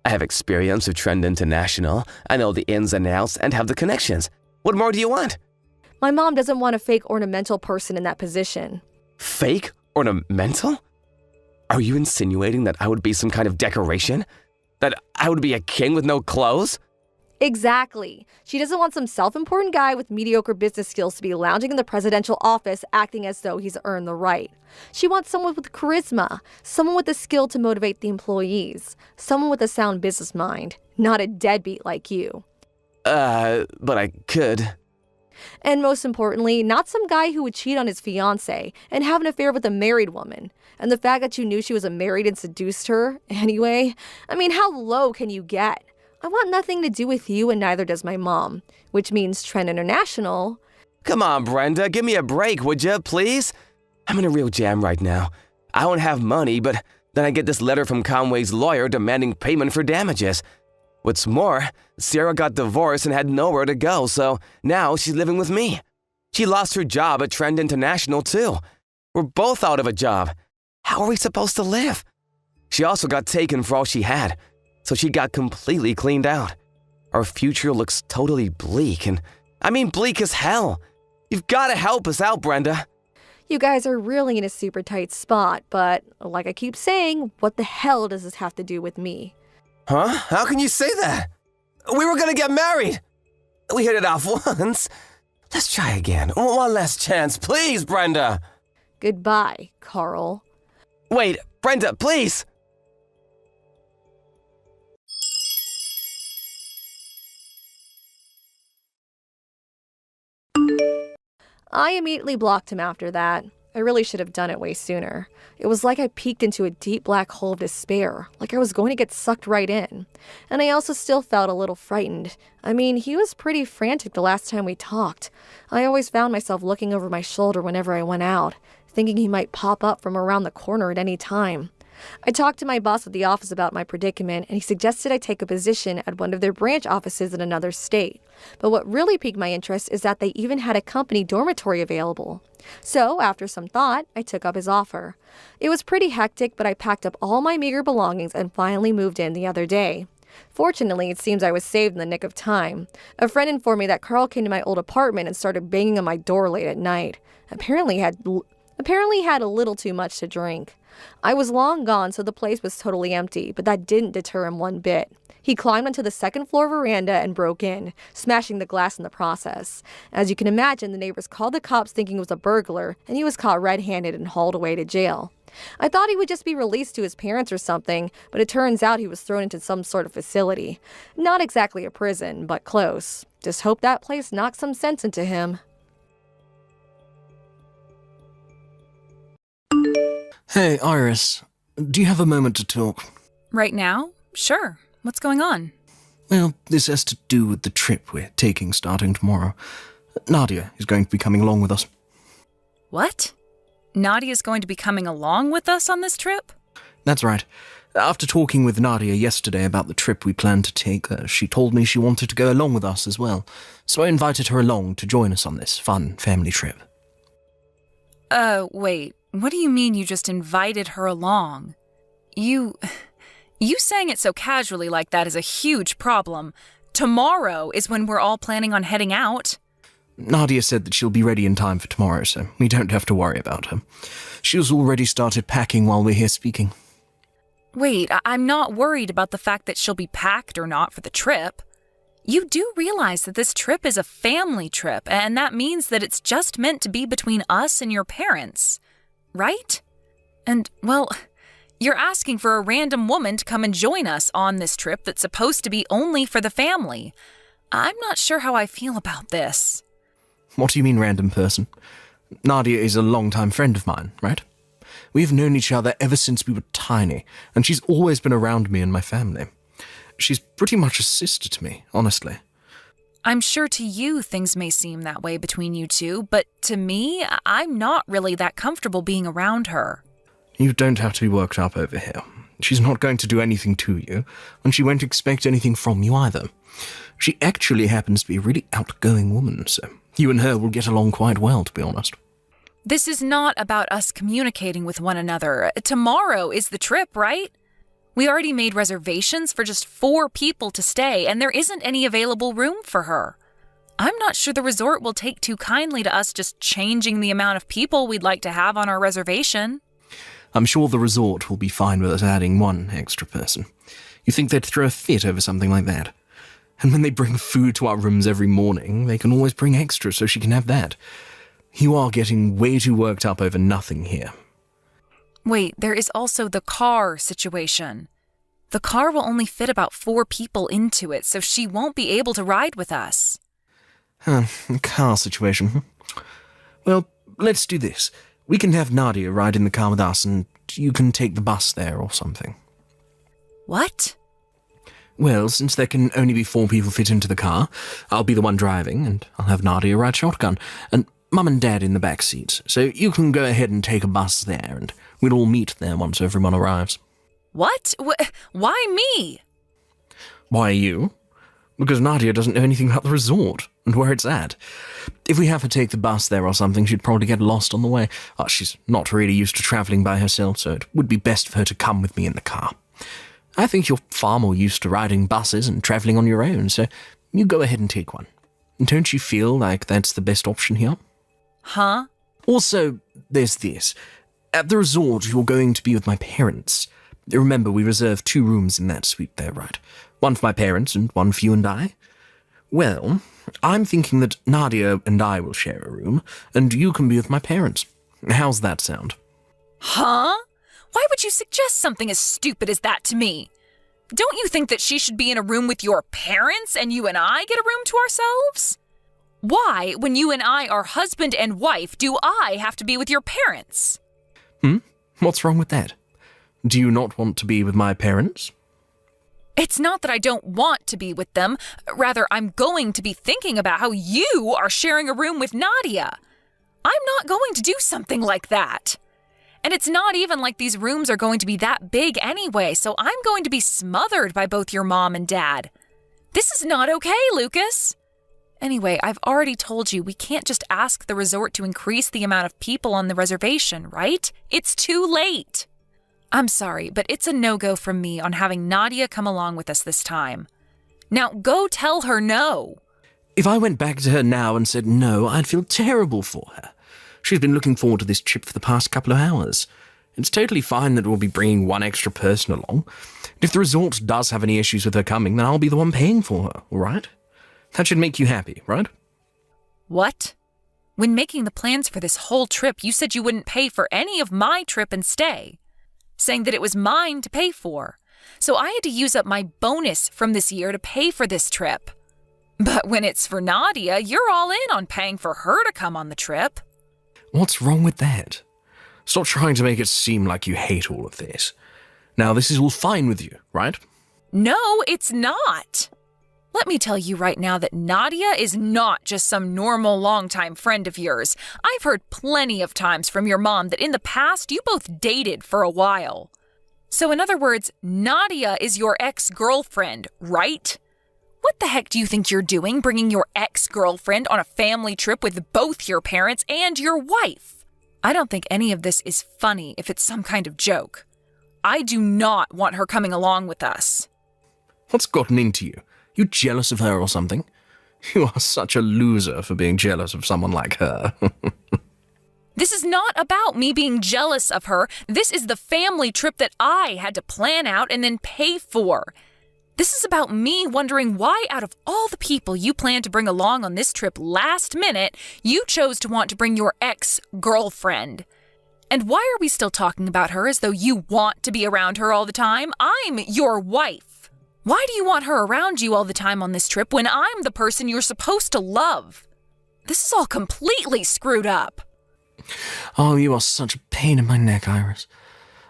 I have experience with Trend International. I know the ins and outs and have the connections. What more do you want? My mom doesn't want a fake ornamental person in that position. Fake? Ornamental? Are you insinuating that I would be some kind of decoration? That I would be a king with no clothes? Exactly. She doesn't want some self-important guy with mediocre business skills to be lounging in the presidential office acting as though he's earned the right. She wants someone with charisma, someone with the skill to motivate the employees, someone with a sound business mind, not a deadbeat like you. But I could. And most importantly, not some guy who would cheat on his fiancée and have an affair with a married woman. And the fact that you knew she was married and seduced her, anyway, I mean, how low can you get? I want nothing to do with you, and neither does my mom. Which means Trend International. Come on, Brenda, give me a break, would you, please? I'm in a real jam right now. I don't have money, but then I get this letter from Conway's lawyer demanding payment for damages. What's more, Sarah got divorced and had nowhere to go, so now she's living with me. She lost her job at Trend International, too. We're both out of a job. How are we supposed to live? She also got taken for all she had, so she got completely cleaned out. Our future looks totally bleak, and I mean bleak as hell. You've got to help us out, Brenda. You guys are really in a super tight spot, but like I keep saying, what the hell does this have to do with me? Huh? How can you say that? We were gonna get married. We hit it off once. Let's try again. One last chance, please, Brenda. Goodbye, Carl. Wait, Brenda, please. I immediately blocked him after that. I really should have done it way sooner. It was like I peeked into a deep black hole of despair, like I was going to get sucked right in. And I also still felt a little frightened. I mean, he was pretty frantic the last time we talked. I always found myself looking over my shoulder whenever I went out, thinking he might pop up from around the corner at any time. I talked to my boss at the office about my predicament, and he suggested I take a position at one of their branch offices in another state. But what really piqued my interest is that they even had a company dormitory available. So, after some thought, I took up his offer. It was pretty hectic, but I packed up all my meager belongings and finally moved in the other day. Fortunately, it seems I was saved in the nick of time. A friend informed me that Carl came to my old apartment and started banging on my door late at night. Apparently had a little too much to drink. I was long gone, so the place was totally empty, but that didn't deter him one bit. He climbed onto the second-floor veranda and broke in, smashing the glass in the process. As you can imagine, the neighbors called the cops thinking it was a burglar, and he was caught red-handed and hauled away to jail. I thought he would just be released to his parents or something, but it turns out he was thrown into some sort of facility. Not exactly a prison, but close. Just hope that place knocked some sense into him. Hey, Iris. Do you have a moment to talk? Right now? Sure. What's going on? Well, this has to do with the trip we're taking starting tomorrow. Nadia is going to be coming along with us. What? Nadia's going to be coming along with us on this trip? That's right. After talking with Nadia yesterday about the trip we planned to take, she told me she wanted to go along with us as well. So I invited her along to join us on this fun family trip. Wait. What do you mean you just invited her along? You saying it so casually like that is a huge problem. Tomorrow is when we're all planning on heading out. Nadia said that she'll be ready in time for tomorrow, so we don't have to worry about her. She's already started packing while we're here speaking. Wait, I'm not worried about the fact that she'll be packed or not for the trip. You do realize that this trip is a family trip, and that means that it's just meant to be between us and your parents. Right? And, well, you're asking for a random woman to come and join us on this trip that's supposed to be only for the family. I'm not sure how I feel about this. What do you mean, random person? Nadia is a long-time friend of mine, right? We've known each other ever since we were tiny, and she's always been around me and my family. She's pretty much a sister to me, honestly. I'm sure to you things may seem that way between you two, but to me, I'm not really that comfortable being around her. You don't have to be worked up over here. She's not going to do anything to you, and she won't expect anything from you either. She actually happens to be a really outgoing woman, so you and her will get along quite well, to be honest. This is not about us communicating with one another. Tomorrow is the trip, right? We already made reservations for just 4 people to stay, and there isn't any available room for her. I'm not sure the resort will take too kindly to us just changing the amount of people we'd like to have on our reservation. I'm sure the resort will be fine with us adding 1 extra person. You think they'd throw a fit over something like that? And when they bring food to our rooms every morning, they can always bring extra so she can have that. You are getting way too worked up over nothing here. Wait, there is also the car situation. The car will only fit about 4 people into it, so she won't be able to ride with us. Car situation. Well, let's do this. We can have Nadia ride in the car with us, and you can take the bus there or something. What? Well, since there can only be 4 people fit into the car, I'll be the one driving, and I'll have Nadia ride shotgun, and Mum and Dad in the back seats. So you can go ahead and take a bus there, and we'll all meet there once everyone arrives. What? Why me? Why you? Because Nadia doesn't know anything about the resort and where it's at. If we have her take the bus there or something, she'd probably get lost on the way. She's not really used to travelling by herself, so it would be best for her to come with me in the car. I think you're far more used to riding buses and travelling on your own, so you go ahead and take one. Don't you feel like that's the best option here? Huh? Also, there's this. At the resort, you're going to be with my parents. Remember, we reserved 2 rooms in that suite there, right? One for my parents and one for you and I. Well, I'm thinking that Nadia and I will share a room, and you can be with my parents. How's that sound? Huh? Why would you suggest something as stupid as that to me? Don't you think that she should be in a room with your parents and you and I get a room to ourselves? Why, when you and I are husband and wife, do I have to be with your parents? What's wrong with that? Do you not want to be with my parents? It's not that I don't want to be with them. Rather, I'm going to be thinking about how you are sharing a room with Nadia. I'm not going to do something like that. And it's not even like these rooms are going to be that big anyway, so I'm going to be smothered by both your mom and dad. This is not okay, Lucas. Anyway, I've already told you we can't just ask the resort to increase the amount of people on the reservation, right? It's too late. I'm sorry, but it's a no-go from me on having Nadia come along with us this time. Now, go tell her no. If I went back to her now and said no, I'd feel terrible for her. She's been looking forward to this trip for the past couple of hours. It's totally fine that we'll be bringing one extra person along. If the resort does have any issues with her coming, then I'll be the one paying for her, all right? That should make you happy, right? What? When making the plans for this whole trip, you said you wouldn't pay for any of my trip and stay, saying that it was mine to pay for. So I had to use up my bonus from this year to pay for this trip. But when it's for Nadia, you're all in on paying for her to come on the trip. What's wrong with that? Stop trying to make it seem like you hate all of this. Now, this is all fine with you, right? No, it's not. Let me tell you right now that Nadia is not just some normal longtime friend of yours. I've heard plenty of times from your mom that in the past you both dated for a while. So in other words, Nadia is your ex-girlfriend, right? What the heck do you think you're doing, bringing your ex-girlfriend on a family trip with both your parents and your wife? I don't think any of this is funny if it's some kind of joke. I do not want her coming along with us. What's gotten into you? You jealous of her or something? You are such a loser for being jealous of someone like her. This is not about me being jealous of her. This is the family trip that I had to plan out and then pay for. This is about me wondering why, out of all the people you planned to bring along on this trip last minute, you chose to want to bring your ex-girlfriend. And why are we still talking about her as though you want to be around her all the time? I'm your wife. Why do you want her around you all the time on this trip when I'm the person you're supposed to love? This is all completely screwed up. Oh, you are such a pain in my neck, Iris.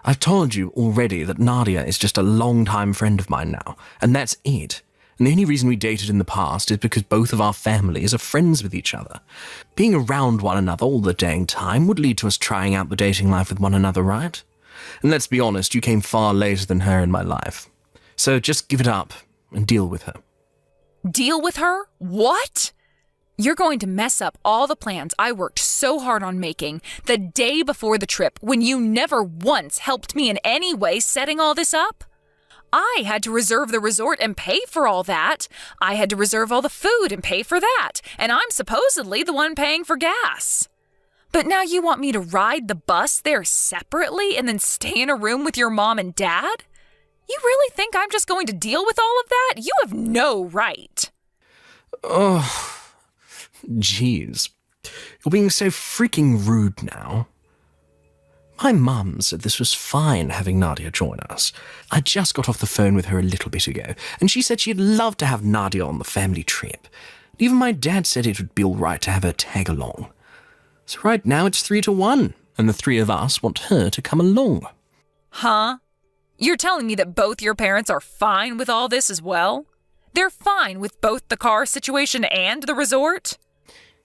I've told you already that Nadia is just a long-time friend of mine now, and that's it. And the only reason we dated in the past is because both of our families are friends with each other. Being around one another all the dang time would lead to us trying out the dating life with one another, right? And let's be honest, you came far later than her in my life. So just give it up and deal with her. Deal with her? What? You're going to mess up all the plans I worked so hard on making the day before the trip when you never once helped me in any way setting all this up? I had to reserve the resort and pay for all that. I had to reserve all the food and pay for that. And I'm supposedly the one paying for gas. But now you want me to ride the bus there separately and then stay in a room with your mom and dad? You really think I'm just going to deal with all of that? You have no right. Oh, jeez. You're being so freaking rude now. My mum said this was fine having Nadia join us. I just got off the phone with her a little bit ago, and she said she'd love to have Nadia on the family trip. Even my dad said it would be all right to have her tag along. So right now it's 3-1, and the three of us want her to come along. Huh? You're telling me that both your parents are fine with all this as well? They're fine with both the car situation and the resort?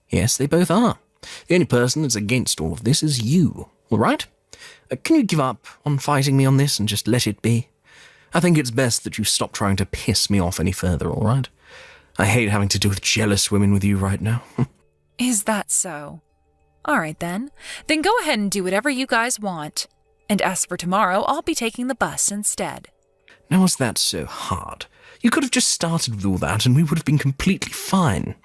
Yes, they both are. The only person that's against all of this is you, all right? Can you give up on fighting me on this and just let it be? I think it's best that you stop trying to piss me off any further, all right? I hate having to deal with jealous women with you right now. Is that so? All right, then. Then go ahead and do whatever you guys want. And as for tomorrow, I'll be taking the bus instead. Now, was that so hard? You could have just started with all that and we would have been completely fine.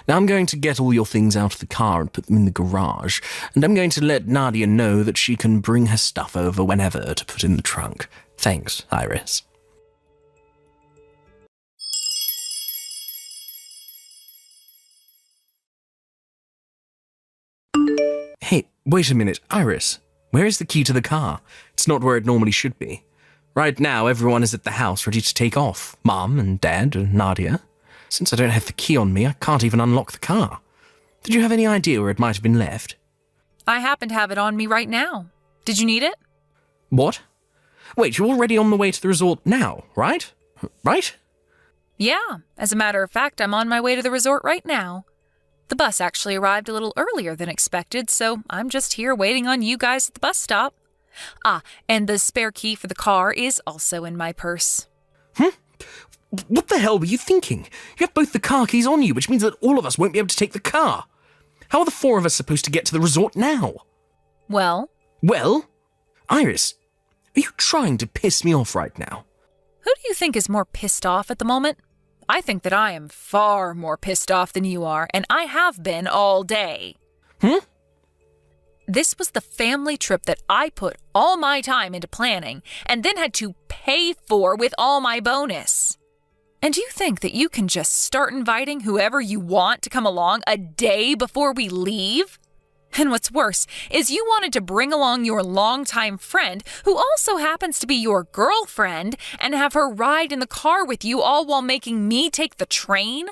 Now I'm going to get all your things out of the car and put them in the garage, and I'm going to let Nadia know that she can bring her stuff over whenever to put in the trunk. Thanks, Iris. Hey, wait a minute, Iris. Where is the key to the car? It's not where it normally should be. Right now, everyone is at the house ready to take off. Mom and Dad and Nadia. Since I don't have the key on me, I can't even unlock the car. Did you have any idea where it might have been left? I happen to have it on me right now. Did you need it? What? Wait, you're already on the way to the resort now, right? Right? Yeah, as a matter of fact, I'm on my way to the resort right now. The bus actually arrived a little earlier than expected, so I'm just here waiting on you guys at the bus stop. Ah, and the spare key for the car is also in my purse. What the hell were you thinking? You have both the car keys on you, which means that all of us won't be able to take the car. How are the four of us supposed to get to the resort now? Well, Well, Iris, are you trying to piss me off right now? who do you think is more pissed off at the moment? I think that I am far more pissed off than you are, and I have been all day. This was the family trip that I put all my time into planning and then had to pay for with all my bonus. And you think that you can just start inviting whoever you want to come along a day before we leave? And what's worse is you wanted to bring along your longtime friend, who also happens to be your girlfriend, and have her ride in the car with you, all while making me take the train?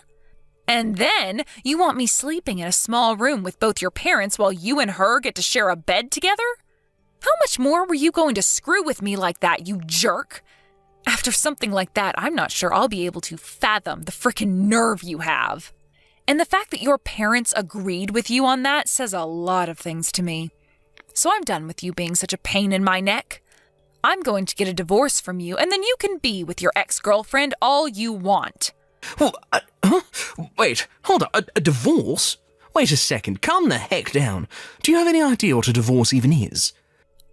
And then you want me sleeping in a small room with both your parents while you and her get to share a bed together? How much more were you going to screw with me like that, you jerk? After something like that, I'm not sure I'll be able to fathom the frickin' nerve you have. And the fact that your parents agreed with you on that says a lot of things to me. So I'm done with you being such a pain in my neck. I'm going to get a divorce from you, and then you can be with your ex-girlfriend all you want. Well, Wait, hold on, a divorce? Wait a second, calm the heck down. Do you have any idea what a divorce even is?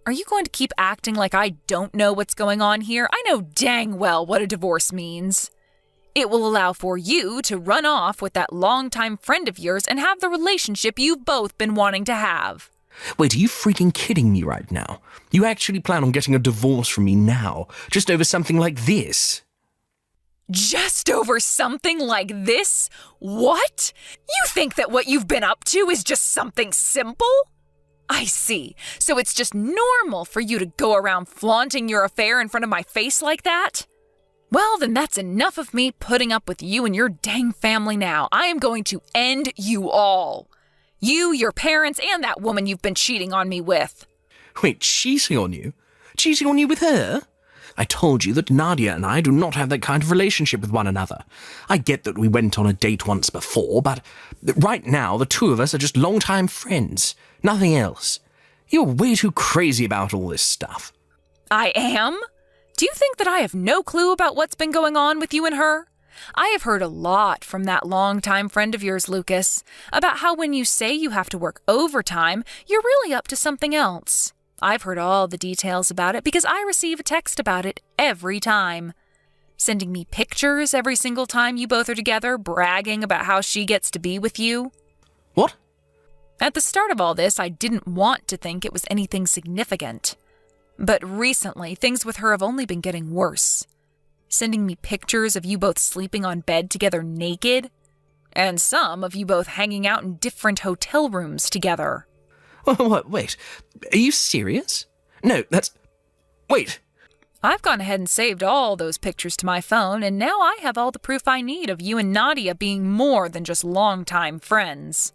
Are you going to keep acting like I don't know what's going on here? I know dang well what a divorce means. It will allow for you to run off with that longtime friend of yours and have the relationship you've both been wanting to have. Wait, are you freaking kidding me right now? You actually plan on getting a divorce from me now, just over something like this? Just over something like this? What? You think that what you've been up to is just something simple? I see. So it's just normal for you to go around flaunting your affair in front of my face like that? Well, then that's enough of me putting up with you and your dang family now. I am going to end you all. You, your parents, and that woman you've been cheating on me with. Wait, cheating on you? Cheating on you with her? I told you that Nadia and I do not have that kind of relationship with one another. I get that we went on a date once before, but right now the two of us are just longtime friends. Nothing else. You're way too crazy about all this stuff. I am? Do you think that I have no clue about what's been going on with you and her? I have heard a lot from that longtime friend of yours, Lucas, about how when you say you have to work overtime, you're really up to something else. I've heard all the details about it because I receive a text about it every time. Sending me pictures every single time you both are together, bragging about how she gets to be with you. What? At the start of all this, I didn't want to think it was anything significant. But recently, things with her have only been getting worse. Sending me pictures of you both sleeping on bed together naked, and some of you both hanging out in different hotel rooms together. What? Wait, are you serious? No, Wait. I've gone ahead and saved all those pictures to my phone, and now I have all the proof I need of you and Nadia being more than just longtime friends.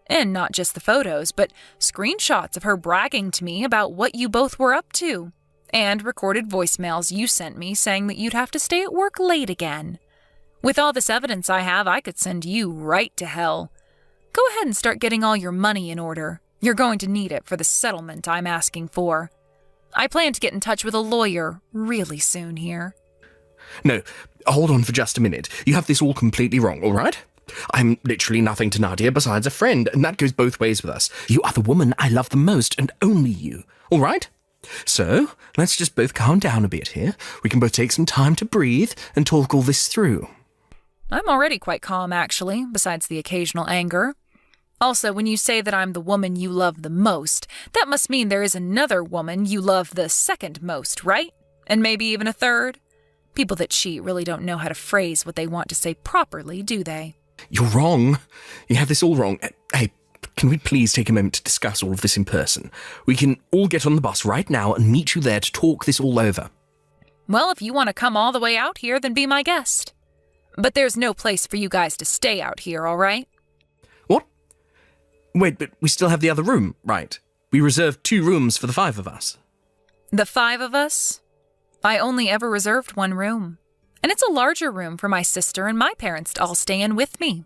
And not just the photos, but screenshots of her bragging to me about what you both were up to, and recorded voicemails you sent me saying that you'd have to stay at work late again. With all this evidence I have, I could send you right to hell. Go ahead and start getting all your money in order. You're going to need it for the settlement I'm asking for. I plan to get in touch with a lawyer really soon here. No, hold on for just a minute. You have this all completely wrong, all right? I'm literally nothing to Nadia besides a friend, and that goes both ways with us. You are the woman I love the most, and only you, all right? So, let's just both calm down a bit here. We can both take some time to breathe and talk all this through. I'm already quite calm, actually, besides the occasional anger. Also, when you say that I'm the woman you love the most, that must mean there is another woman you love the second most, right? And maybe even a third? People that cheat really don't know how to phrase what they want to say properly, do they? You're wrong. You have this all wrong. Hey, can we please take a moment to discuss all of this in person? We can all get on the bus right now and meet you there to talk this all over. Well, if you want to come all the way out here, then be my guest. But there's no place for you guys to stay out here, all right? What? Wait, but we still have the other room, right? We reserved 2 rooms for the 5 of us. The 5 of us? I only ever reserved 1 room. And it's a larger room for my sister and my parents to all stay in with me.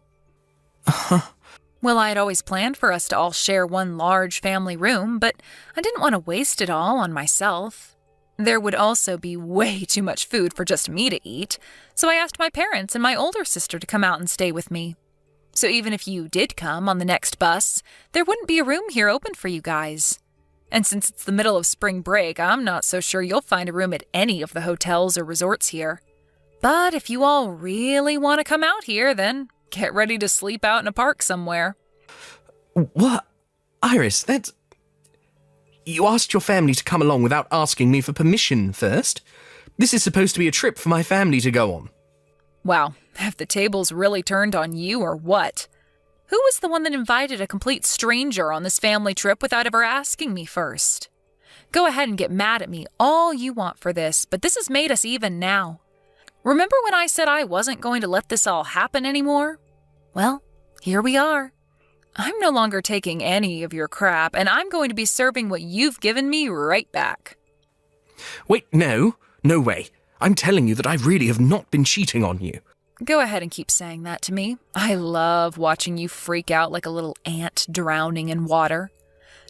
Well, I had always planned for us to all share one large family room, but I didn't want to waste it all on myself. There would also be way too much food for just me to eat, so I asked my parents and my older sister to come out and stay with me. So even if you did come on the next bus, there wouldn't be a room here open for you guys. And since it's the middle of spring break, I'm not so sure you'll find a room at any of the hotels or resorts here. But if you all really want to come out here, then get ready to sleep out in a park somewhere. What? Iris, that's... You asked your family to come along without asking me for permission first? This is supposed to be a trip for my family to go on. Wow, have the tables really turned on you or what? Who was the one that invited a complete stranger on this family trip without ever asking me first? Go ahead and get mad at me all you want for this, but this has made us even now. Remember when I said I wasn't going to let this all happen anymore? Well, here we are. I'm no longer taking any of your crap, and I'm going to be serving what you've given me right back. Wait, no way. I'm telling you that I really have not been cheating on you. Go ahead and keep saying that to me. I love watching you freak out like a little ant drowning in water.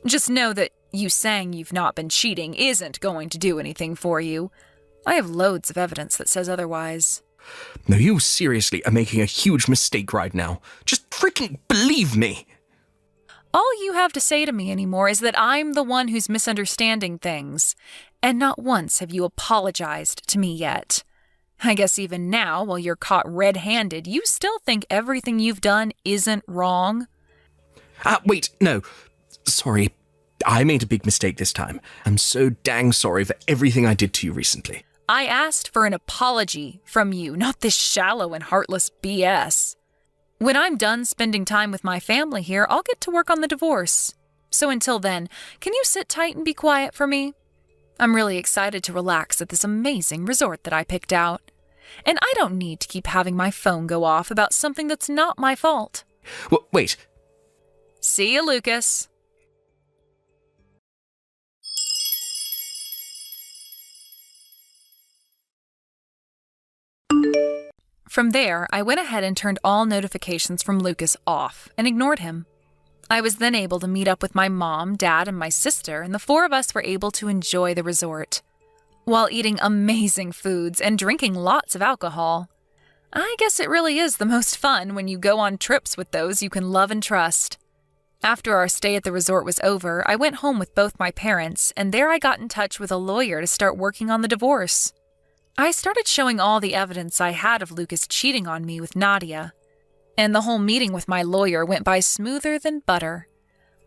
Just know that you saying you've not been cheating isn't going to do anything for you. I have loads of evidence that says otherwise. No, you seriously are making a huge mistake right now. Just freaking believe me. All you have to say to me anymore is that I'm the one who's misunderstanding things, and not once have you apologized to me yet. I guess even now, while you're caught red-handed, you still think everything you've done isn't wrong? Wait, no. Sorry, I made a big mistake this time. I'm so dang sorry for everything I did to you recently. I asked for an apology from you, not this shallow and heartless BS. When I'm done spending time with my family here, I'll get to work on the divorce. So until then, can you sit tight and be quiet for me? I'm really excited to relax at this amazing resort that I picked out. And I don't need to keep having my phone go off about something that's not my fault. Wait. See you, Lucas. From there, I went ahead and turned all notifications from Lucas off and ignored him. I was then able to meet up with my mom, dad, and my sister, and the 4 of us were able to enjoy the resort, while eating amazing foods and drinking lots of alcohol. I guess it really is the most fun when you go on trips with those you can love and trust. After our stay at the resort was over, I went home with both my parents, and there I got in touch with a lawyer to start working on the divorce. I started showing all the evidence I had of Lucas cheating on me with Nadia, and the whole meeting with my lawyer went by smoother than butter.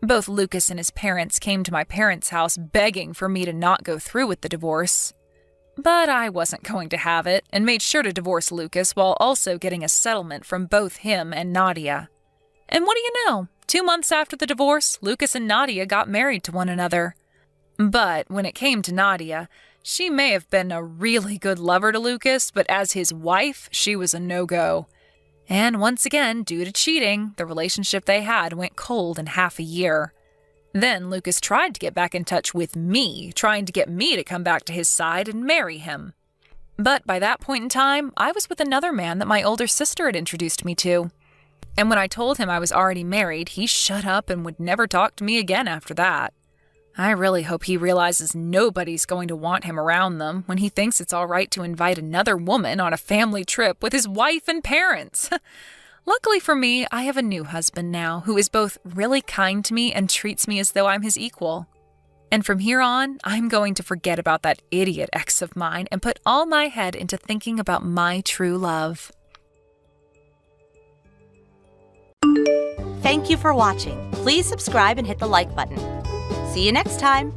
Both Lucas and his parents came to my parents' house begging for me to not go through with the divorce. But I wasn't going to have it, and made sure to divorce Lucas while also getting a settlement from both him and Nadia. And what do you know? 2 months after the divorce, Lucas and Nadia got married to one another. But when it came to Nadia, she may have been a really good lover to Lucas, but as his wife, she was a no-go. And once again, due to cheating, the relationship they had went cold in half a year. Then Lucas tried to get back in touch with me, trying to get me to come back to his side and marry him. But by that point in time, I was with another man that my older sister had introduced me to. And when I told him I was already married, he shut up and would never talk to me again after that. I really hope he realizes nobody's going to want him around them when he thinks it's all right to invite another woman on a family trip with his wife and parents. Luckily for me, I have a new husband now who is both really kind to me and treats me as though I'm his equal. And from here on, I'm going to forget about that idiot ex of mine and put all my head into thinking about my true love. Thank you for watching. Please subscribe and hit the like button. See you next time.